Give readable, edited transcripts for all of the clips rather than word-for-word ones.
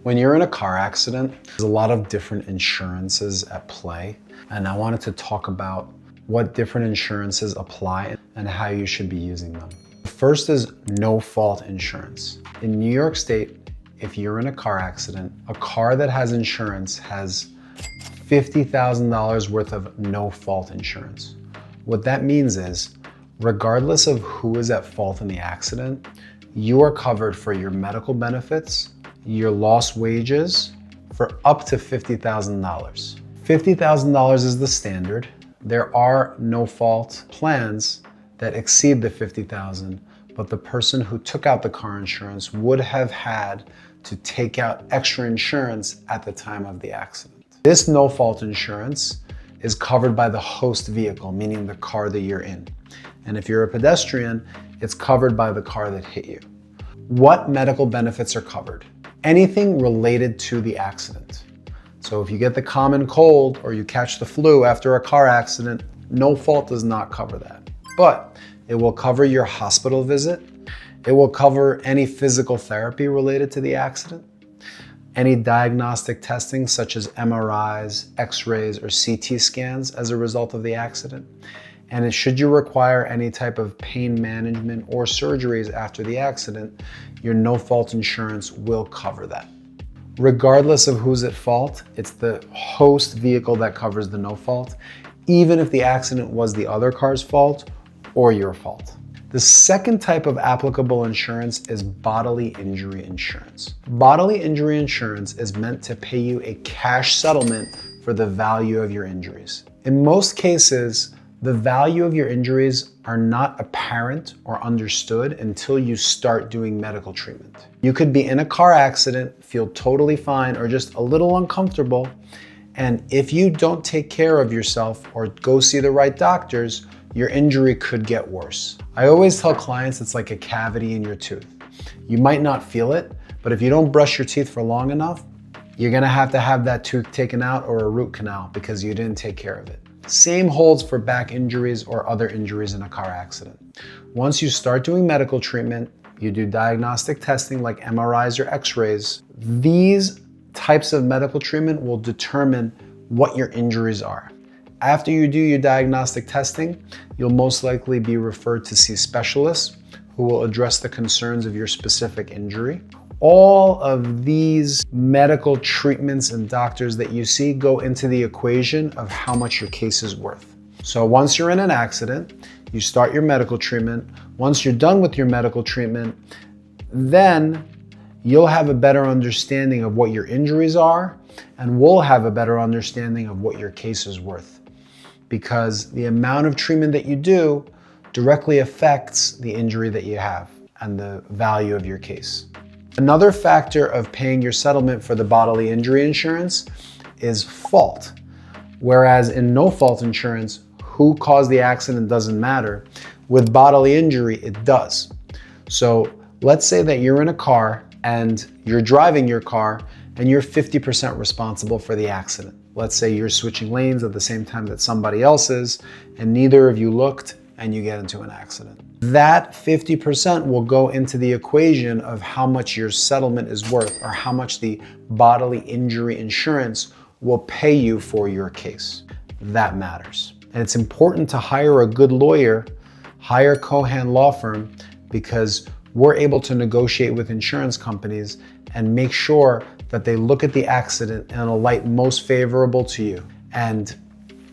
When you're in a car accident, there's a lot of different insurances at play, and I wanted to talk about what different insurances apply and how you should be using them. First is no-fault insurance. In New York State, if you're in a car accident, a car that has insurance has $50,000 worth of no-fault insurance. What that means is, regardless of who is at fault in the accident, you are covered for your medical benefits, your lost wages, for up to $50,000. $50,000 is the standard. There are no-fault plans that exceed the $50,000, but the person who took out the car insurance would have had to take out extra insurance at the time of the accident. This no-fault insurance is covered by the host vehicle, meaning the car that you're in. And if you're a pedestrian, it's covered by the car that hit you. What medical benefits are covered? Anything related to the accident. So if you get the common cold or you catch the flu after a car accident, no fault does not cover that. But it will cover your hospital visit. It will cover any physical therapy related to the accident, any diagnostic testing such as MRIs, X-rays, or CT scans as a result of the accident. And should you require any type of pain management or surgeries after the accident, your no-fault insurance will cover that. Regardless of who's at fault, it's the host vehicle that covers the no-fault, even if the accident was the other car's fault or your fault. The second type of applicable insurance is bodily injury insurance. Bodily injury insurance is meant to pay you a cash settlement for the value of your injuries. In most cases, the value of your injuries are not apparent or understood until you start doing medical treatment. You could be in a car accident, feel totally fine or just a little uncomfortable, and if you don't take care of yourself or go see the right doctors, your injury could get worse. I always tell clients it's like a cavity in your tooth. You might not feel it, but if you don't brush your teeth for long enough, you're gonna have to have that tooth taken out or a root canal because you didn't take care of it. Same holds for back injuries or other injuries in a car accident. Once you start doing medical treatment, you do diagnostic testing like MRIs or X-rays. These types of medical treatment will determine what your injuries are. After you do your diagnostic testing, you'll most likely be referred to see specialists who will address the concerns of your specific injury. All of these medical treatments and doctors that you see go into the equation of how much your case is worth. So once you're in an accident, you start your medical treatment. Once you're done with your medical treatment, then you'll have a better understanding of what your injuries are, and we'll have a better understanding of what your case is worth. Because the amount of treatment that you do directly affects the injury that you have and the value of your case. Another factor of paying your settlement for the bodily injury insurance is fault. Whereas in no-fault insurance, who caused the accident doesn't matter. With bodily injury, it does. So let's say that you're in a car and you're driving your car and you're 50% responsible for the accident. Let's say you're switching lanes at the same time that somebody else is, and neither of you looked and you get into an accident. That 50% will go into the equation of how much your settlement is worth or how much the bodily injury insurance will pay you for your case. That matters. And it's important to hire a good lawyer, hire Cohan Law Firm, because we're able to negotiate with insurance companies and make sure that they look at the accident in a light most favorable to you. And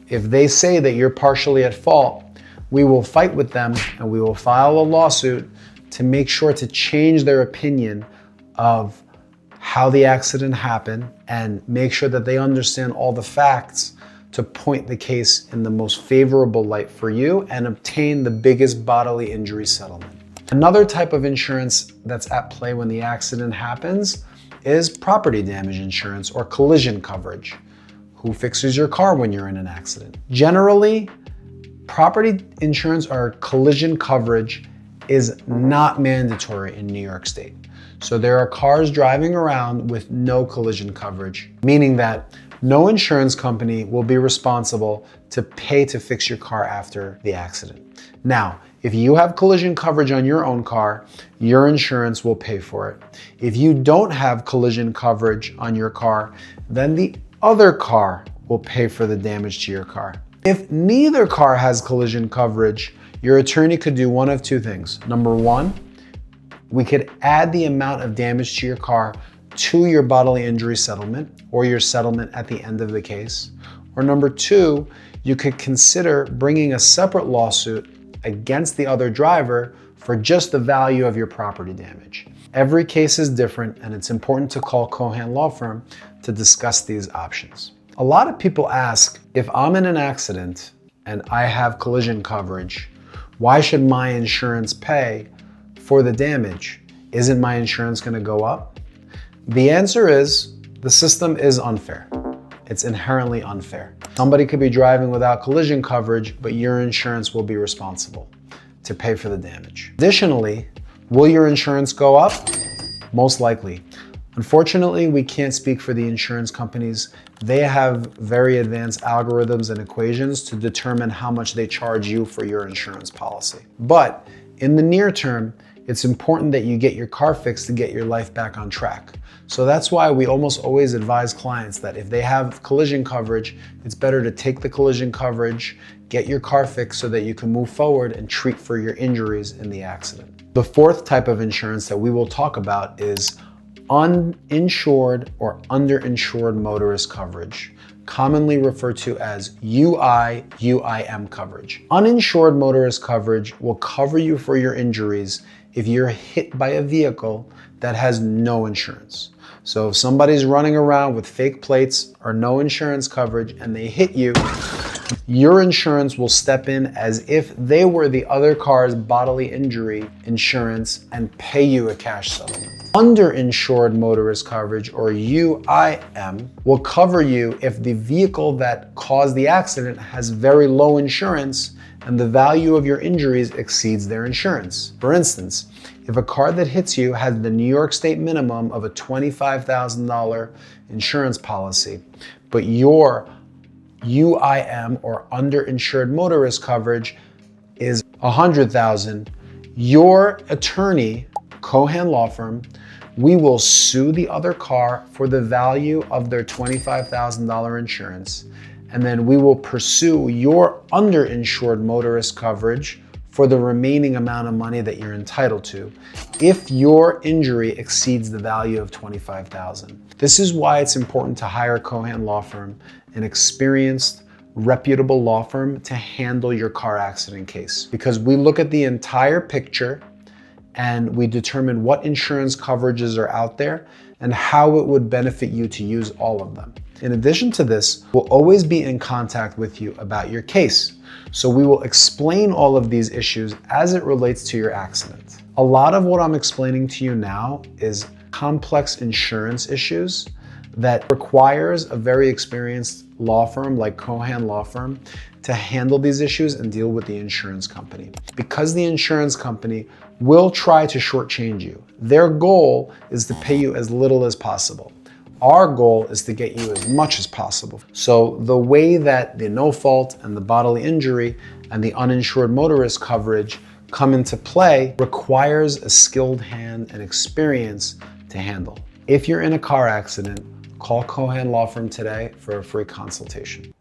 if they say that you're partially at fault, we will fight with them and we will file a lawsuit to make sure to change their opinion of how the accident happened and make sure that they understand all the facts to point the case in the most favorable light for you and obtain the biggest bodily injury settlement. Another type of insurance that's at play when the accident happens is property damage insurance or collision coverage. Who fixes your car when you're in an accident? Generally, property insurance or collision coverage is not mandatory in New York State. So there are cars driving around with no collision coverage, meaning that no insurance company will be responsible to pay to fix your car after the accident. Now, If you have collision coverage on your own car, your insurance will pay for it. If you don't have collision coverage on your car, then the other car will pay for the damage to your car. If neither car has collision coverage, your attorney could do one of two things. Number one, we could add the amount of damage to your car to your bodily injury settlement or your settlement at the end of the case. Or number two, you could consider bringing a separate lawsuit against the other driver for just the value of your property damage. Every case is different, and it's important to call Cohan Law Firm to discuss these options. A lot of people ask, if I'm in an accident and I have collision coverage, why should my insurance pay for the damage? Isn't my insurance going to go up? The answer is the system is unfair. It's inherently unfair. Somebody could be driving without collision coverage, but your insurance will be responsible to pay for the damage. Additionally, will your insurance go up? Most likely. Unfortunately, we can't speak for the insurance companies. They have very advanced algorithms and equations to determine how much they charge you for your insurance policy. But in the near term, it's important that you get your car fixed to get your life back on track. So that's why we almost always advise clients that if they have collision coverage, it's better to take the collision coverage, get your car fixed so that you can move forward and treat for your injuries in the accident. The fourth type of insurance that we will talk about is uninsured or underinsured motorist coverage, commonly referred to as UIM coverage. Uninsured motorist coverage will cover you for your injuries if you're hit by a vehicle that has no insurance. So if somebody's running around with fake plates or no insurance coverage and they hit you, your insurance will step in as if they were the other car's bodily injury insurance and pay you a cash settlement. Underinsured motorist coverage, or UIM, will cover you if the vehicle that caused the accident has very low insurance and the value of your injuries exceeds their insurance. For instance, if a car that hits you has the New York State minimum of a $25,000 insurance policy, but your UIM or underinsured motorist coverage is $100,000, your attorney, Cohan Law Firm, we will sue the other car for the value of their $25,000 insurance, and then we will pursue your underinsured motorist coverage for the remaining amount of money that you're entitled to if your injury exceeds the value of $25,000. This is why it's important to hire Cohan Law Firm, an experienced, reputable law firm, to handle your car accident case, because we look at the entire picture and we determine what insurance coverages are out there and how it would benefit you to use all of them. In addition to this, we'll always be in contact with you about your case. So we will explain all of these issues as it relates to your accident. A lot of what I'm explaining to you now is complex insurance issues that requires a very experienced law firm like Cohan Law Firm to handle these issues and deal with the insurance company. Because the insurance company will try to shortchange you. Their goal is to pay you as little as possible. Our goal is to get you as much as possible. So the way that the no fault and the bodily injury and the uninsured motorist coverage come into play requires a skilled hand and experience to handle. If you're in a car accident, call Cohan Law Firm today for a free consultation.